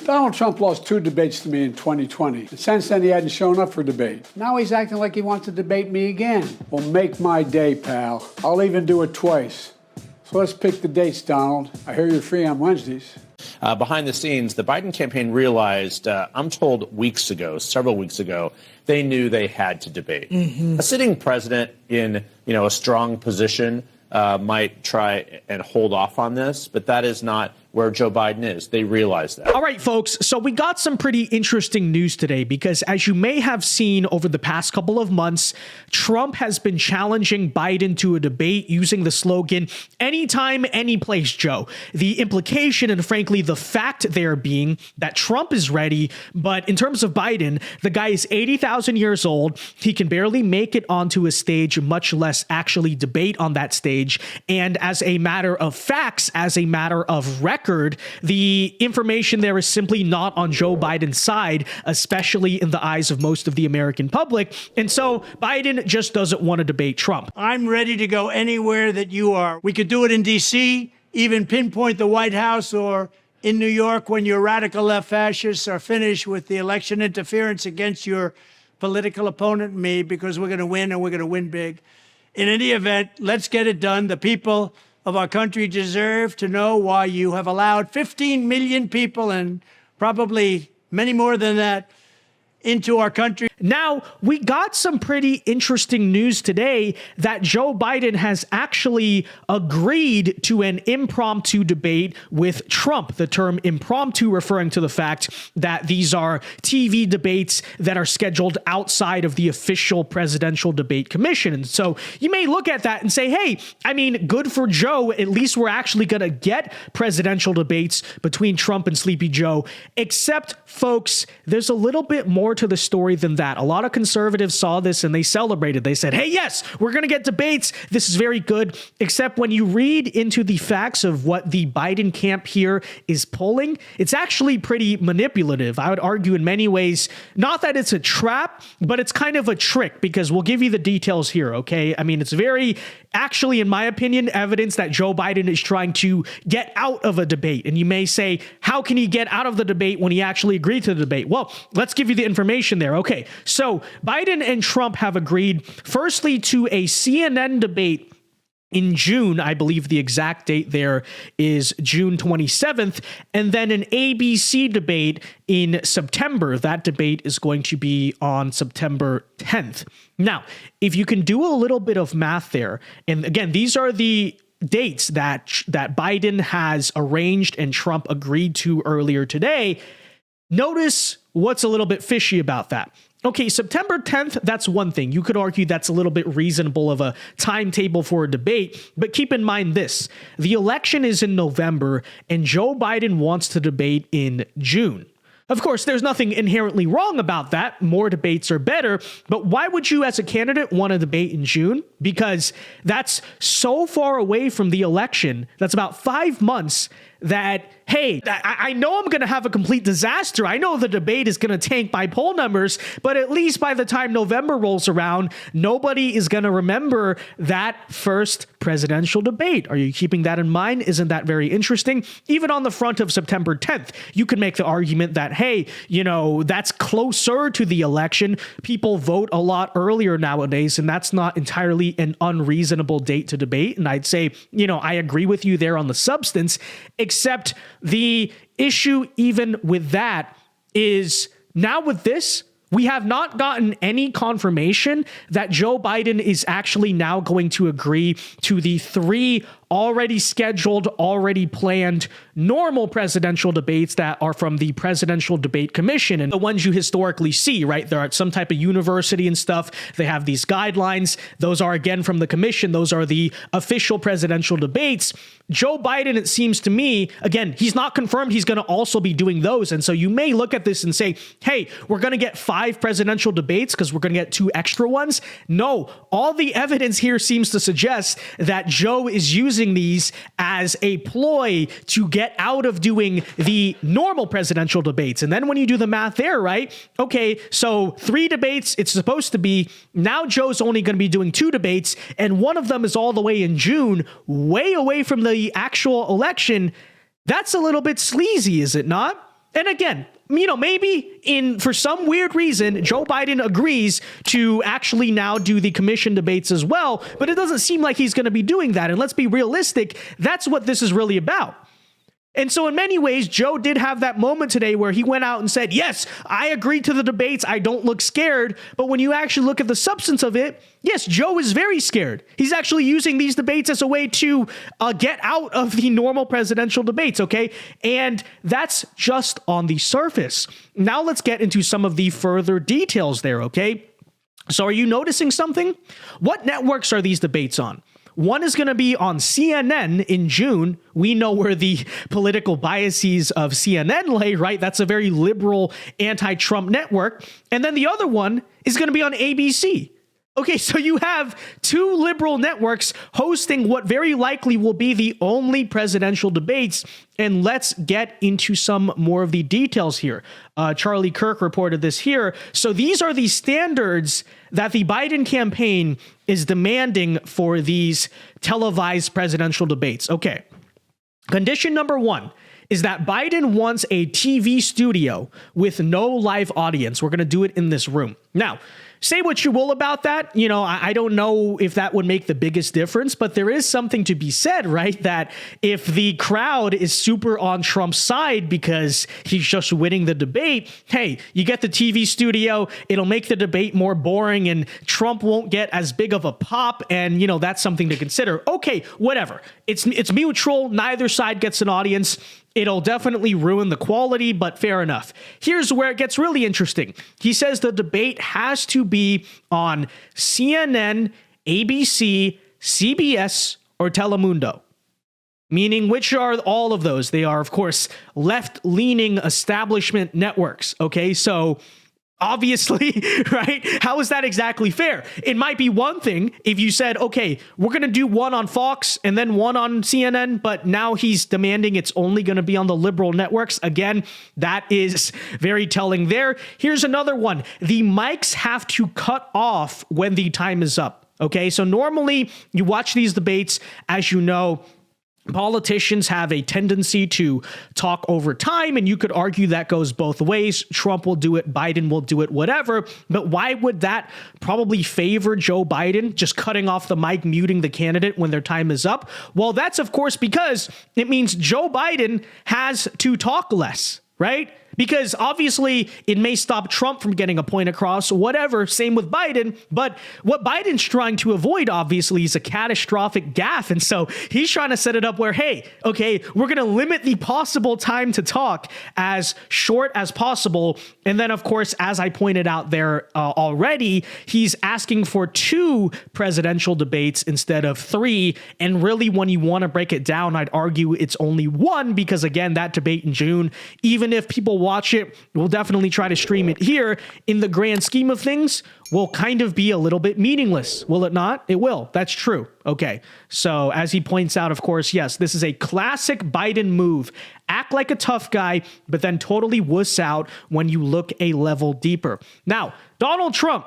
Donald Trump lost 2 debates to me in 2020. And since then, he hadn't shown up for debate. Now he's acting like he wants to debate me again. Well, make my day, pal. I'll even do it twice. So let's pick the dates, Donald. I hear you're free on Wednesdays. Behind the scenes, the Biden campaign realized, I'm told weeks ago, several weeks ago, they knew they had to debate. A sitting president in, a strong position might try and hold off on this, but that is not where Joe Biden is. They realize that. All right, folks. So we got some pretty interesting news today because, as you may have seen over the past couple of months, Trump has been challenging Biden to a debate using the slogan, anytime, anyplace, Joe. The implication and frankly, the fact there being that Trump is ready, but in terms of Biden, the guy is 80,000 years old. He can barely make it onto a stage, much less actually debate on that stage. And as a matter of facts, as a matter of record, the information there is simply not on Joe Biden's side, especially in the eyes of most of the American public. And so Biden just doesn't want to debate Trump. I'm ready to go anywhere that you are. We could do it in D.C., even pinpoint the White House, or in New York when your radical left fascists are finished with the election interference against your political opponent, me, because we're going to win and we're going to win big. In any event, let's get it done. The people of our country deserve to know why you have allowed 15 million people, and probably many more than that, into our country. Now, we got some pretty interesting news today that Joe Biden has actually agreed to an impromptu debate with Trump. The term impromptu referring to the fact that these are TV debates that are scheduled outside of the official presidential debate commission. And so you may look at that and say, hey, I mean, good for Joe. At least we're actually going to get presidential debates between Trump and Sleepy Joe. Except, folks, there's a little bit more to the story than that. A lot of conservatives saw this and they celebrated. They said, hey, yes, we're going to get debates. This is very good. Except when you read into the facts of what the Biden camp here is pulling, it's actually pretty manipulative. I would argue in many ways, not that it's a trap, but it's kind of a trick, because we'll give you the details here, okay? I mean, it's very, actually, in my opinion, evidence that Joe Biden is trying to get out of a debate. And you may say, how can he get out of the debate when he actually agreed to the debate? Well, let's give you the information there. Okay, so Biden and Trump have agreed, firstly, to a CNN debate in June. I believe the exact date there is June 27th, and then an ABC debate in September. That debate is going to be on September 10th. Now, if you can do a little bit of math there, and again, these are the dates that Biden has arranged and Trump agreed to earlier today, notice what's a little bit fishy about that. Okay, September 10th, that's one thing. You could argue that's a little bit reasonable of a timetable for a debate, but keep in mind this. The election is in November, and Joe Biden wants to debate in June. Of course, there's nothing inherently wrong about that. More debates are better, but why would you as a candidate want to debate in June? Because that's so far away from the election. That's about 5 months that, hey, I know I'm going to have a complete disaster. I know the debate is going to tank by poll numbers, but at least by the time November rolls around, nobody is going to remember that first presidential debate. Are you keeping that in mind? Isn't that very interesting? Even on the front of September 10th, you could make the argument that, hey, that's closer to the election. People vote a lot earlier nowadays, and that's not entirely an unreasonable date to debate. And I'd say, I agree with you there on the substance, except the issue even with that is now with this, we have not gotten any confirmation that Joe Biden is actually now going to agree to the 3 already scheduled, already planned normal presidential debates that are from the Presidential Debate Commission and the ones you historically see, right? They're at some type of university and stuff. They have these guidelines. Those are, again, from the commission. Those are the official presidential debates. Joe Biden, it seems to me, again, he's not confirmed he's going to also be doing those. And so you may look at this and say, hey, we're going to get 5 presidential debates because we're going to get 2 extra ones. No, all the evidence here seems to suggest that Joe is using these as a ploy to get out of doing the normal presidential debates. And then when you do the math there, right? Okay, so 3 debates, it's supposed to be. Now Joe's only going to be doing 2 debates, and one of them is all the way in June, way away from the actual election. That's a little bit sleazy, is it not? And again, maybe for some weird reason, Joe Biden agrees to actually now do the commission debates as well, but it doesn't seem like he's going to be doing that. And let's be realistic, that's what this is really about. And so in many ways, Joe did have that moment today where he went out and said, yes, I agreed to the debates. I don't look scared. But when you actually look at the substance of it, yes, Joe is very scared. He's actually using these debates as a way to get out of the normal presidential debates, okay? And that's just on the surface. Now let's get into some of the further details there, okay? So are you noticing something? What networks are these debates on? One is going to be on CNN in June. We know where the political biases of CNN lay, right? That's a very liberal anti-Trump network. And then the other one is going to be on ABC. Okay, so you have two liberal networks hosting what very likely will be the only presidential debates. And let's get into some more of the details here. Charlie Kirk reported this here. So these are the standards that the Biden campaign is demanding for these televised presidential debates. Okay, condition number one is that Biden wants a TV studio with no live audience. We're going to do it in this room. Now, say what you will about that. I don't know if that would make the biggest difference, but there is something to be said, right? That if the crowd is super on Trump's side because he's just winning the debate, hey, you get the TV studio, it'll make the debate more boring and Trump won't get as big of a pop. And, that's something to consider. Okay, whatever. It's mutual. Neither side gets an audience. It'll definitely ruin the quality, but fair enough. Here's where it gets really interesting. He says the debate has to be on CNN, ABC, CBS, or Telemundo. Meaning, which are all of those? They are, of course, left-leaning establishment networks. Okay, so obviously, right? How is that exactly fair? It might be one thing if you said, okay, we're going to do one on Fox and then one on CNN, but now he's demanding it's only going to be on the liberal networks. Again, that is very telling there. Here's another one. The mics have to cut off when the time is up. Okay, so normally you watch these debates, as you know, politicians have a tendency to talk over time, and you could argue that goes both ways. Trump will do it, Biden will do it, whatever. But why would that probably favor Joe Biden, just cutting off the mic, muting the candidate when their time is up? Well, that's, of course, because it means Joe Biden has to talk less, right? Because obviously it may stop Trump from getting a point across, whatever, same with Biden. But what Biden's trying to avoid, obviously, is a catastrophic gaffe. And so he's trying to set it up where, hey, okay, we're going to limit the possible time to talk as short as possible. And then, of course, as I pointed out there already, he's asking for 2 presidential debates instead of 3. And really, when you want to break it down, I'd argue it's only 1 because, again, that debate in June, even if people watch it, we'll definitely try to stream it here. In the grand scheme of things, will kind of be a little bit meaningless, will it not? It will. That's true. Okay. So as he points out, of course, yes, this is a classic Biden move. Act like a tough guy, but then totally wuss out when you look a level deeper. Now, Donald Trump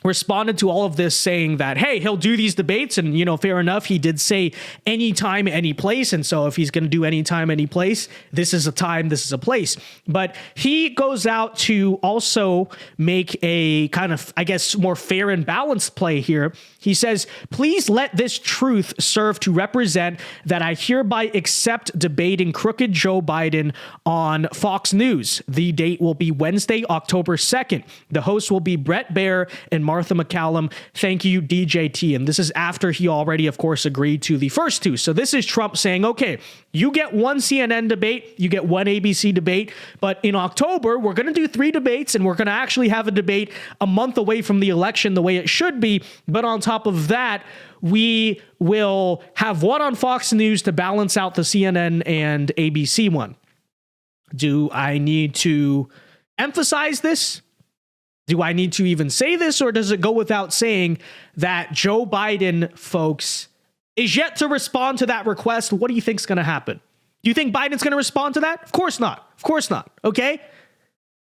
responded to all of this saying that, hey, he'll do these debates. And, fair enough, he did say anytime, any place. And so if he's going to do anytime, any place, this is a time, this is a place. But he goes out to also make a kind of, I guess, more fair and balanced play here. He says, please let this truth serve to represent that I hereby accept debating crooked Joe Biden on Fox News. The date will be Wednesday, October 2nd. The hosts will be Brett Baer and Martha McCallum. Thank you, DJT. And this is after he already, of course, agreed to the first 2. So this is Trump saying, okay, you get 1 CNN debate, you get 1 ABC debate, but in October, we're going to do 3 debates, and we're going to actually have a debate a month away from the election the way it should be. But on top of that, we will have 1 on Fox News to balance out the CNN and ABC one. Do I need to emphasize this? Do I need to even say this, or does it go without saying that Joe Biden, folks, is yet to respond to that request? What do you think is going to happen? Do you think Biden's going to respond to that? Of course not. Of course not. Okay?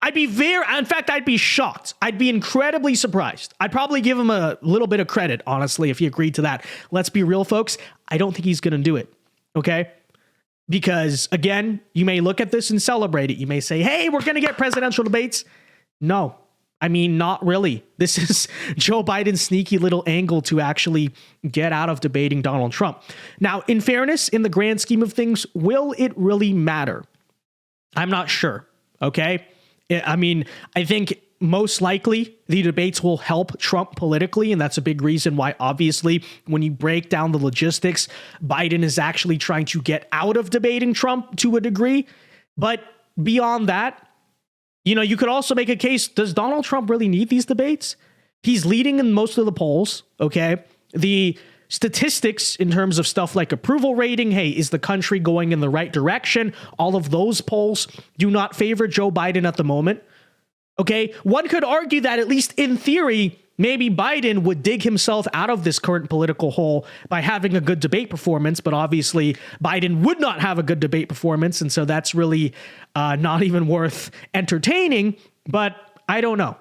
I'd be shocked. I'd be incredibly surprised. I'd probably give him a little bit of credit, honestly, if he agreed to that. Let's be real, folks. I don't think he's going to do it. Okay? Because again, you may look at this and celebrate it. You may say, hey, we're going to get presidential debates. No, I mean, not really. This is Joe Biden's sneaky little angle to actually get out of debating Donald Trump. Now, in fairness, in the grand scheme of things, will it really matter? I'm not sure. Okay. I mean, I think most likely the debates will help Trump politically. And that's a big reason why, obviously, when you break down the logistics, Biden is actually trying to get out of debating Trump to a degree. But beyond that, you know, you could also make a case. Does Donald Trump really need these debates? He's leading in most of the polls. Okay. The statistics in terms of stuff like approval rating, hey, is the country going in the right direction? All of those polls do not favor Joe Biden at the moment. Okay, one could argue that at least in theory, maybe Biden would dig himself out of this current political hole by having a good debate performance, but obviously Biden would not have a good debate performance, and so that's really not even worth entertaining, but I don't know.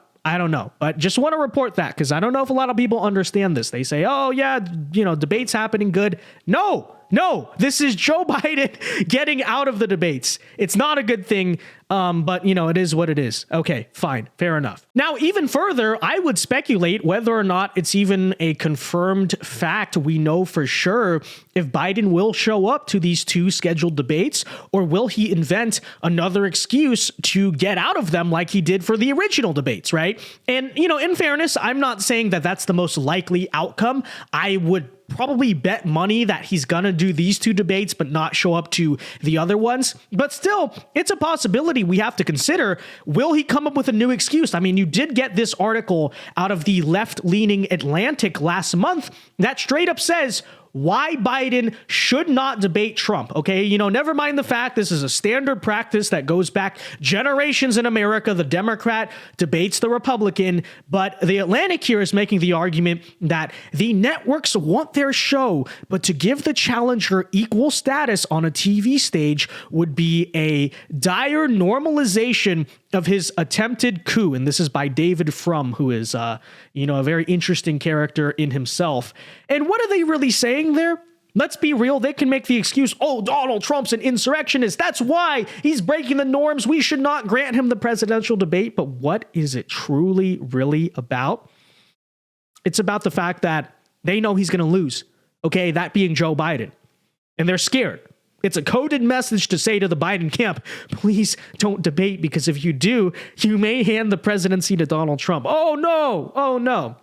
But just want to report that because I don't know if a lot of people understand this. They say, oh, yeah, you know, debates happening good. No, this is Joe Biden getting out of the debates. It's not a good thing, but, you know, it is what it is. Okay, fine, fair enough. Now, even further, I would speculate whether or not it's even a confirmed fact we know for sure if Biden will show up to these two scheduled debates, or will he invent another excuse to get out of them like he did for the original debates, right? And, you know, in fairness, I'm not saying that that's the most likely outcome. I would probably bet money that he's gonna do these two debates but not show up to the other ones. But still, it's a possibility we have to consider. Will he come up with a new excuse? I mean, you did get this article out of the left-leaning Atlantic last month that straight up says why Biden should not debate Trump. Okay, you know, never mind the fact this is a standard practice that goes back generations in America. The Democrat debates the Republican, but the Atlantic here is making the argument that the networks want their show, but to give the challenger equal status on a TV stage would be a dire normalization of his attempted coup. And this is by David Frum, who is, you know, a very interesting character in himself. And what are they really saying there? Let's be real. They can make the excuse, oh, Donald Trump's an insurrectionist. That's why he's breaking the norms. We should not grant him the presidential debate. But what is it truly, really about? It's about the fact that they know he's going to lose. Okay, that being Joe Biden. And they're scared. It's a coded message to say to the Biden camp, please don't debate, because if you do, you may hand the presidency to Donald Trump. Oh, no. Oh, no.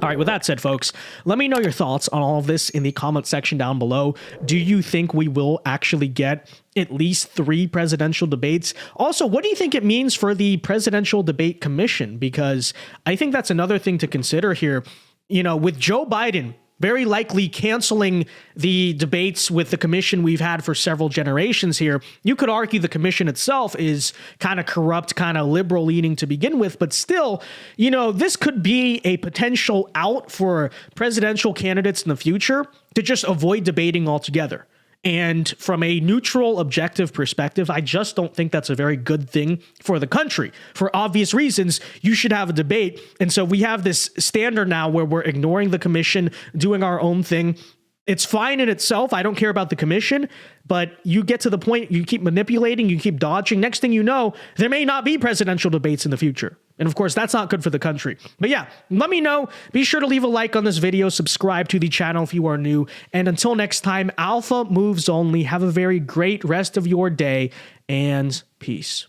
All right, with that said, folks, let me know your thoughts on all of this in the comment section down below. Do you think we will actually get at least 3 presidential debates? Also, what do you think it means for the Presidential Debate Commission? Because I think that's another thing to consider here. You know, with Joe Biden very likely canceling the debates with the commission we've had for several generations here, you could argue the commission itself is kind of corrupt, kind of liberal leaning to begin with. But still, you know, this could be a potential out for presidential candidates in the future to just avoid debating altogether. And from a neutral, objective perspective, I just don't think that's a very good thing for the country. For obvious reasons, you should have a debate. And so we have this standard now where we're ignoring the commission, doing our own thing. It's fine in itself. I don't care about the commission, but you get to the point, you keep manipulating, you keep dodging. Next thing you know, there may not be presidential debates in the future. And of course, that's not good for the country. But yeah, let me know. Be sure to leave a like on this video, subscribe to the channel if you are new. And until next time, Alpha moves only. Have a very great rest of your day, and peace.